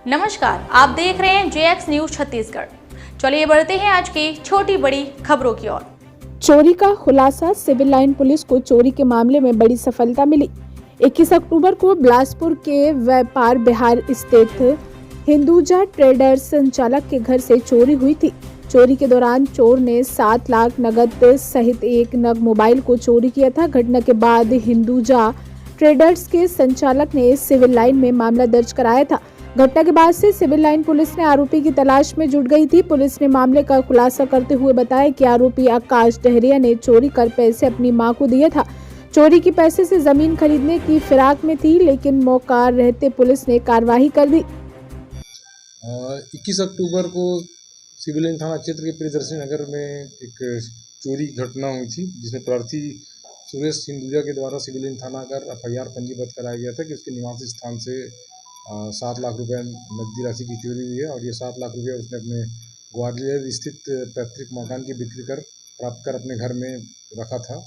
नमस्कार, आप देख रहे हैं JX न्यूज छत्तीसगढ़। चलिए बढ़ते हैं आज की छोटी बड़ी खबरों की ओर। चोरी का खुलासा। सिविल लाइन पुलिस को चोरी के मामले में बड़ी सफलता मिली। 21 अक्टूबर को बिलासपुर के व्यापार बिहार स्थित हिंदुजा ट्रेडर्स संचालक के घर से चोरी हुई थी। चोरी के दौरान चोर ने 7 लाख नगद सहित एक नग मोबाइल को चोरी किया था। घटना के बाद हिंदुजा ट्रेडर्स के संचालक ने सिविल लाइन में मामला दर्ज कराया था। घटना के बाद से सिविल लाइन पुलिस ने आरोपी की तलाश में जुट गई थी। पुलिस ने मामले का खुलासा करते हुए बताया कि आरोपी आकाश डहरिया ने चोरी कर पैसे अपनी मां को दिए था। चोरी के पैसे से जमीन खरीदने की फिराक में थी, लेकिन मौका रहते पुलिस ने कार्रवाई कर दी। 21 अक्टूबर को सिविल लाइन थाना क्षेत्र के प्रियदर्शी नगर में एक चोरी घटना हुई थी, जिसमें प्रार्थी सुरेश हिंदुजा के द्वारा सिविल लाइन थाना कर FIR पंजीबद्ध कराया गया था कि उसके निवासी स्थान से 7 लाख रुपए नकदी राशि की चोरी हुई है और ये 7 लाख रुपए उसने अपने ग्वालियर स्थित पैतृक मकान की बिक्री कर प्राप्त कर अपने घर में रखा था।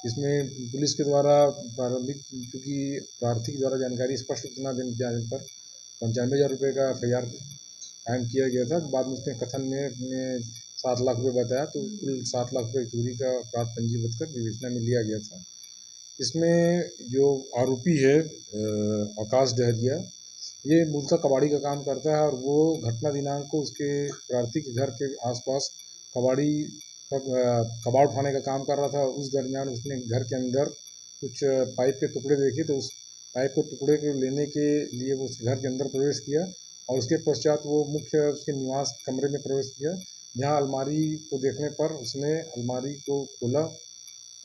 इसमें पुलिस के द्वारा प्रारंभिक चूँकि प्रार्थी के द्वारा जानकारी स्पष्ट न देने जाने पर 95,000 रुपये का FIR कायम किया गया था। बाद में उसने कथन में अपने 7 लाख रुपये बताया, तो कुल 7 लाख रुपये चोरी का अपराध पंजीबद्ध कर विवेचना में लिया गया था। इसमें जो आरोपी है आकाश डहरिया, ये मूलतः कबाड़ी का काम करता है और वो घटना दिनांक को उसके प्रार्थी के घर के आसपास कबाड़ उठाने का काम कर रहा था। उस दरमियान उसने घर के अंदर कुछ पाइप के टुकड़े देखे, तो उस पाइप के टुकड़े को लेने के लिए वो उस घर के अंदर प्रवेश किया और उसके पश्चात वो मुख्य उसके निवास कमरे में प्रवेश किया, जहाँ अलमारी को देखने पर उसने अलमारी को खोला,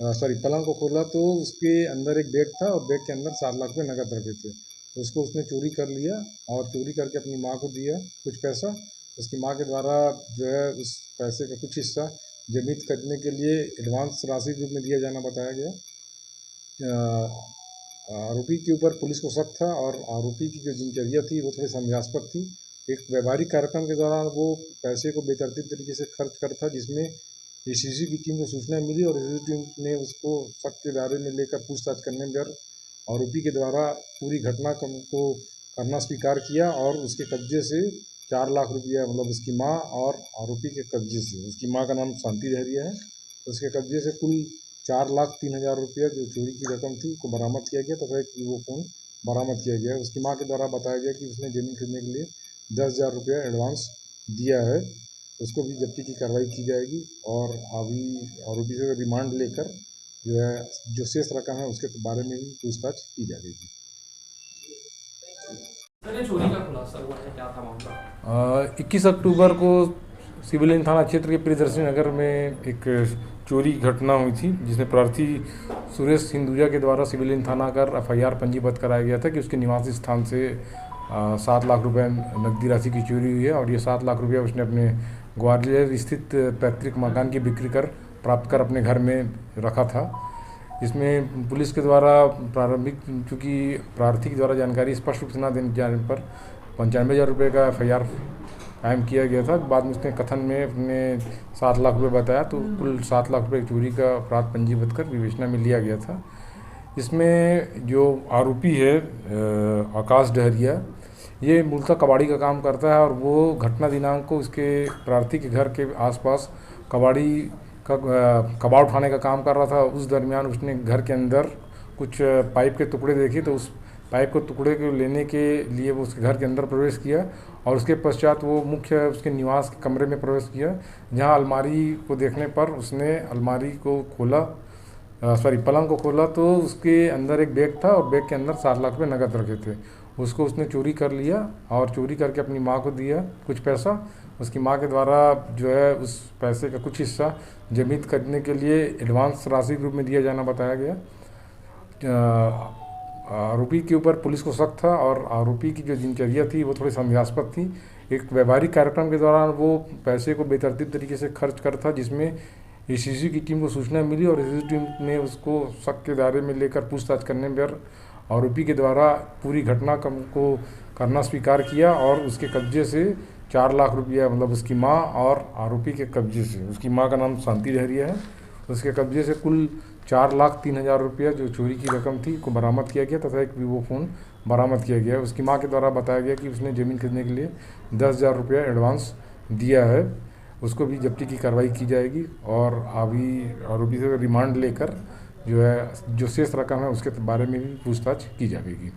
पलंग को खोला, तो उसके अंदर एक बैग था और बैग के अंदर 7 लाख रुपये नकद रखे थे। तो उसको उसने चोरी कर लिया और चोरी करके अपनी माँ को दिया कुछ पैसा। उसकी माँ के द्वारा जो है उस पैसे का कुछ हिस्सा जमीन खरीदने के लिए एडवांस राशि के रूप में दिया जाना बताया गया। आरोपी के ऊपर पुलिस को शक था और आरोपी की जो दिनचर्या थी वो थोड़ी संदेहास्पद थी। एक व्यावहारिक कार्यक्रम के दौरान वो पैसे को बेतरतीब तरीके से खर्च करता, जिसमें ACC की टीम को सूचना मिली और ACC टीम ने उसको शक के दायरे में लेकर पूछताछ करने पर आरोपी के द्वारा पूरी घटना को करना स्वीकार किया और उसके कब्जे से 4 लाख रुपया, मतलब उसकी माँ और आरोपी के कब्जे से, उसकी माँ का नाम शांति डहरिया है, उसके कब्जे से कुल 4,03,000 रुपया जो चोरी की रकम थी को बरामद किया गया तथा एक वीवो फोन बरामद किया गया। उसकी माँ के द्वारा बताया गया कि उसने जमीन खरीदने के लिए 10,000 रुपया एडवांस दिया है। उसको भी जब्ती की कार्रवाई की जाएगी और अभी आरोपी से रिमांड लेकर जो है जो शेष रकम है उसके बारे में भी पूछताछ की जाएगी। चोरी का खुलासा हुआ है, क्या था मामला? 21 अक्टूबर को सिविल लाइन थाना क्षेत्र के प्रियदर्शी नगर में एक चोरी घटना हुई थी, जिसमें प्रार्थी सुरेश हिंदुजा के द्वारा सिविल लाइन थाना कर FIR पंजीबद्ध कराया गया था कि उसके निवासी स्थान से 7 लाख रुपए नकदी राशि की चोरी हुई है और ये 7 लाख रुपया उसने अपने ग्वालियर स्थित पैतृक मकान की बिक्री कर प्राप्त कर अपने घर में रखा था। इसमें पुलिस के द्वारा प्रारंभिक चूँकि प्रार्थी के द्वारा जानकारी स्पष्ट रूप से न देने जाने पर 95,000 रुपये का FIR कायम किया गया था। बाद में उसने कथन में अपने 7 लाख रुपये बताया, तो कुल 7 लाख रुपये चोरी का अपराध पंजीबद्ध कर विवेचना में लिया गया था। इसमें जो आरोपी है आकाश डहरिया, ये मूलतः कबाड़ी का काम करता है और वो घटना दिनांक को उसके प्रार्थी के घर के आसपास कबाड़ उठाने का काम कर रहा था। उस दरमियान उसने घर के अंदर कुछ पाइप के टुकड़े देखे, तो उस पाइप के टुकड़े को लेने के लिए वो उसके घर के अंदर प्रवेश किया और उसके पश्चात वो मुख्य उसके निवास के कमरे में प्रवेश किया, जहां अलमारी को देखने पर उसने अलमारी को खोला, पलंग को खोला, तो उसके अंदर एक बैग था और बैग के अंदर 7 लाख रुपये नकद रखे थे। उसको उसने चोरी कर लिया और चोरी करके अपनी माँ को दिया कुछ पैसा। उसकी माँ के द्वारा जो है उस पैसे का कुछ हिस्सा जमीन खरीदने के लिए एडवांस राशि के रूप में दिया जाना बताया गया। आरोपी के ऊपर पुलिस को शक था और आरोपी की जो दिनचर्या थी वो थोड़ी संदेहास्पद थी। एक व्यावहारिक कार्यक्रम के दौरान वो पैसे को बेतरतीब तरीके से खर्च करता, जिसमें ACC की टीम को सूचना मिली और ACC टीम ने उसको शक के दायरे में लेकर पूछताछ करने पर आरोपी के द्वारा पूरी घटना को करना स्वीकार किया और उसके कब्जे से 4 लाख रुपया, मतलब उसकी माँ और आरोपी के कब्जे से, उसकी माँ का नाम शांति डहरिया है, उसके कब्जे से कुल 4,03,000 रुपया जो चोरी की रकम थी को बरामद किया गया तथा एक वीवो फ़ोन बरामद किया गया है। उसकी मां के द्वारा बताया गया कि उसने ज़मीन खरीदने के लिए 10,000 रुपया एडवांस दिया है। उसको भी जब्ती की कार्रवाई की जाएगी और अभी आरोपी से रिमांड लेकर जो है जो शेष रकम है उसके बारे में भी पूछताछ की जाएगी।